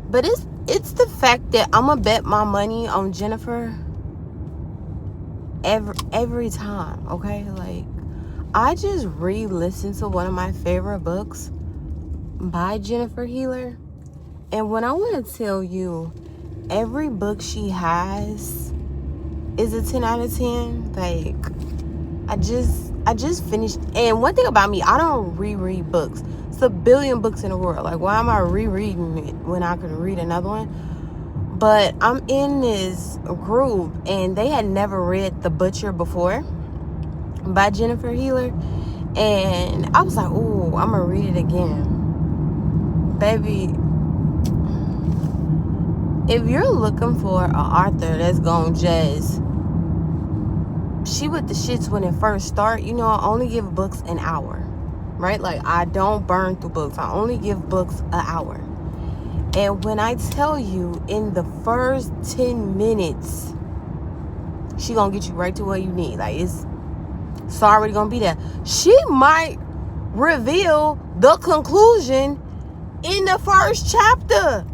But it's the fact that I'm gonna bet my money on Jennifer every time, okay? Like, I just re-listened to one of my favorite books by Jennifer Hillier, and when I want to tell you, every book she has is a 10 out of 10. Like, I just finished, and one thing about me, I don't reread books. It's a billion books in the world. Like, why am I rereading it when I could read another one? But I'm in this group, and they had never read The Butcher before by Jennifer Hillier, and I was like, oh, I'm gonna read it again. Baby, if you're looking for an author that's gonna just, she with the shits when it first start, you know, I only give books an hour, right? Like, I don't burn through books. I only give books an hour. And when I tell you, in the first 10 minutes, she gonna get you right to where you need. Like, it's already gonna be there. She might reveal the conclusion in the first chapter.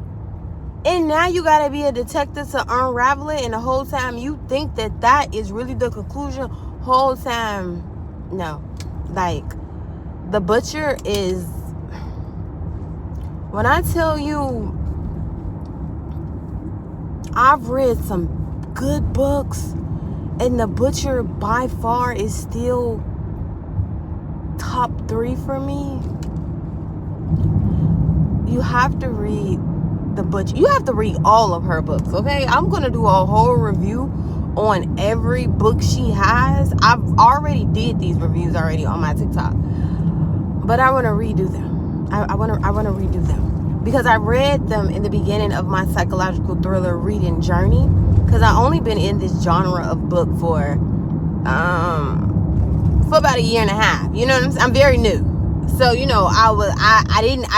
And now you gotta be a detective to unravel it. And the whole time you think that is really the conclusion. Whole time, no. Like, The Butcher is, when I tell you, I've read some good books, and The Butcher by far is still top 3 for me. You have to read The Butcher. You have to read all of her books, okay? I'm going to do a whole review on every book she has. I've already did these reviews already on my TikTok. But I want to redo them. I want to redo them. Because I read them in the beginning of my psychological thriller reading journey. Because I've only been in this genre of book for about a year and a half. You know what I'm saying? I'm very new. So, you know, I didn't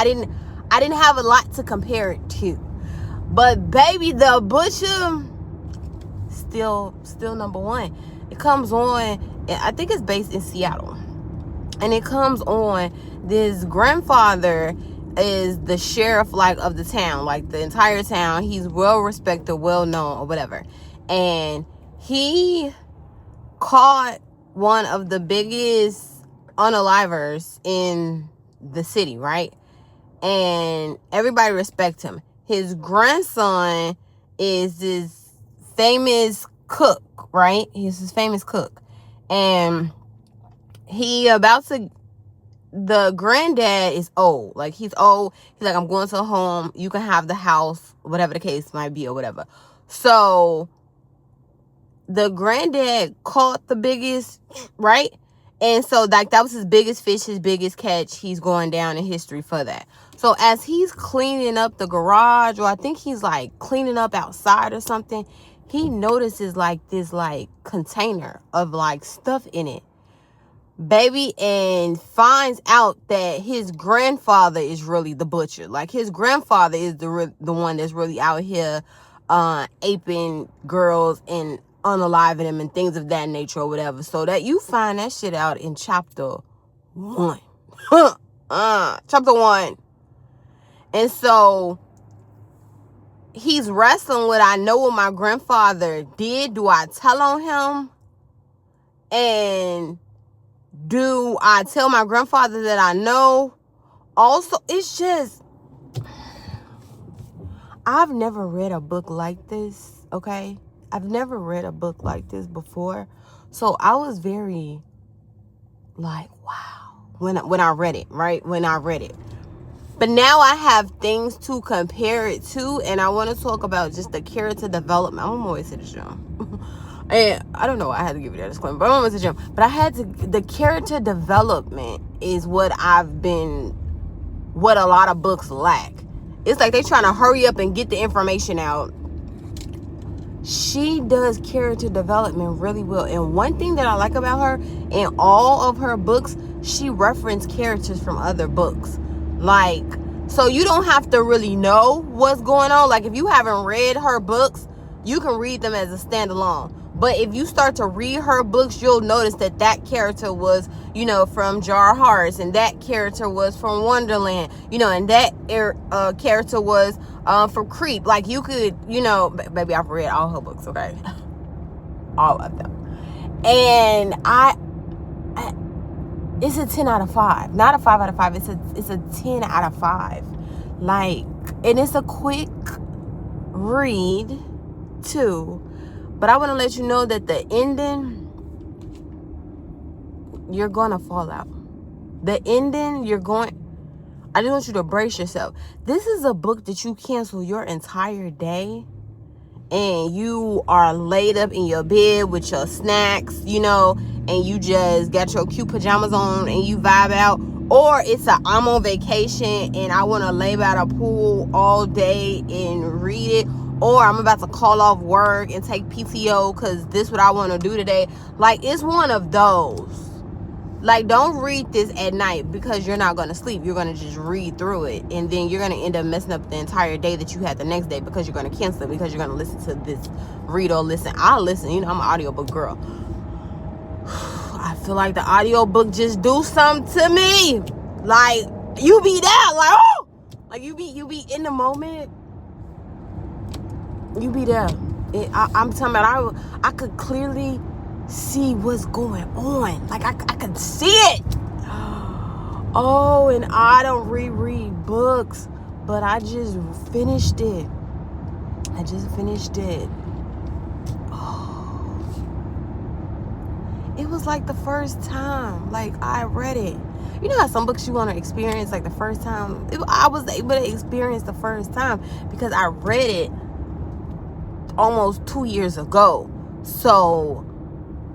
have a lot to compare it to. But baby, The Butcher still number one. It comes on, I think it's based in Seattle. And it comes on, this grandfather is the sheriff, like, of the town, like the entire town. He's well respected, well known, or whatever. And he caught one of the biggest unalivers in the city, right? And everybody respects him. His grandson is this famous cook, right? He's this famous cook. And the granddad is old. Like, he's old. He's like, I'm going to a home. You can have the house, whatever the case might be or whatever. So the granddad caught the biggest, right? And so, like, that was his biggest fish, his biggest catch. He's going down in history for that. So as he's cleaning up the garage, or I think he's, like, cleaning up outside or something, he notices, like, this, like, container of, like, stuff in it. Baby, and finds out that his grandfather is really the butcher. Like, his grandfather is the one that's really out here aping girls and unaliving them and things of that nature or whatever. So that you find that shit out in chapter 1. Chapter 1. And so he's wrestling with, I know what my grandfather did. Do I tell on him? And do I tell my grandfather that I know? Also, it's just, I've never read a book like this, okay? I've never read a book like this before. So I was very, like, wow, when I read it, right? When I read it. But now I have things to compare it to, and I want to talk about just the character development. I'm always at the gym. And I don't know why I had to give you that disclaimer, but I'm always at the gym. But the character development is what a lot of books lack. It's like they trying to hurry up and get the information out. She does character development really well. And one thing that I like about her, in all of her books, she referenced characters from other books. Like, so you don't have to really know what's going on. Like, if you haven't read her books, you can read them as a standalone. But if you start to read her books, you'll notice that that character was, you know, from Jar Hearts, and that character was from Wonderland, you know, and that character was from Creep. Like, you could, you know, baby, I've read all her books, okay? All of them. And it's a 10 out of 5. Not a 5 out of 5. It's a 10 out of 5. Like, and it's a quick read too. But I want to let you know that the ending, you're gonna fall out. The ending, I just want you to brace yourself. This is a book that you cancel your entire day and you are laid up in your bed with your snacks, you know, and you just got your cute pajamas on and you vibe out. Or it's I'm on vacation and I want to lay by the pool all day and read it. Or I'm about to call off work and take PTO because this is what I want to do today. Like, it's one of those. Like, don't read this at night because you're not going to sleep. You're going to just read through it. And then you're going to end up messing up the entire day that you had the next day because you're going to cancel it because you're going to listen to this, read or listen. I'll listen. You know, I'm an audiobook girl. I feel like the audiobook just do something to me. Like, you be there. Like, oh! Like, you be in the moment. You be there. I'm talking about, I could clearly see what's going on. Like, I could see it. Oh, and I don't reread books, but I just finished it. Oh, it was like the first time, like, I read it. You know how some books you want to experience like the first time? I was able to experience the first time because I read it almost 2 years ago. So,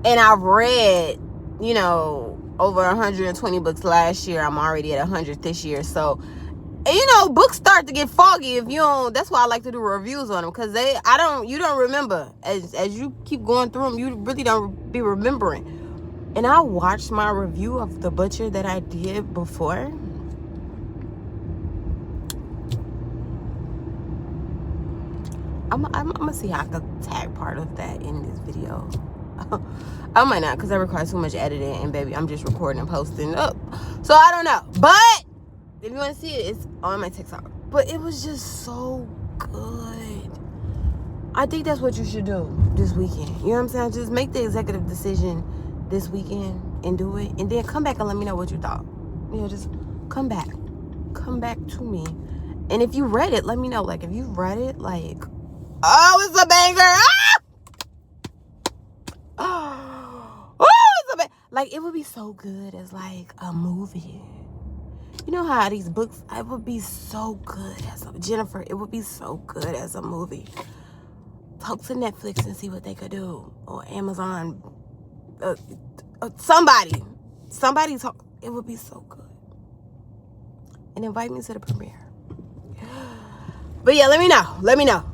and I've read, you know, over 120 books last year. I'm already at 100 this year. So, and, you know, books start to get foggy if you don't. That's why I like to do reviews on them, because you don't remember as you keep going through them. You really don't be remembering. And I watched my review of The Butcher that I did before. I'm gonna see how I could tag part of that in this video. I might not, because that requires too much editing, and baby, I'm just recording and posting up. So I don't know. But if you want to see it, it's on my TikTok. But it was just so good. I think that's what you should do this weekend. You know what I'm saying? Just make the executive decision this weekend and do it, and then come back and let me know what you thought. You know, just come back to me. And if you read it, let me know. Like, if you read it, like, oh, it's a banger. Oh, it's a banger. Like, it would be so good as like a movie. You know how these books, it would be so good as Jennifer, it would be so good as a movie. Talk to Netflix and see what they could do, or Amazon. Somebody talk. It would be so good. And invite me to the premiere. But yeah, let me know.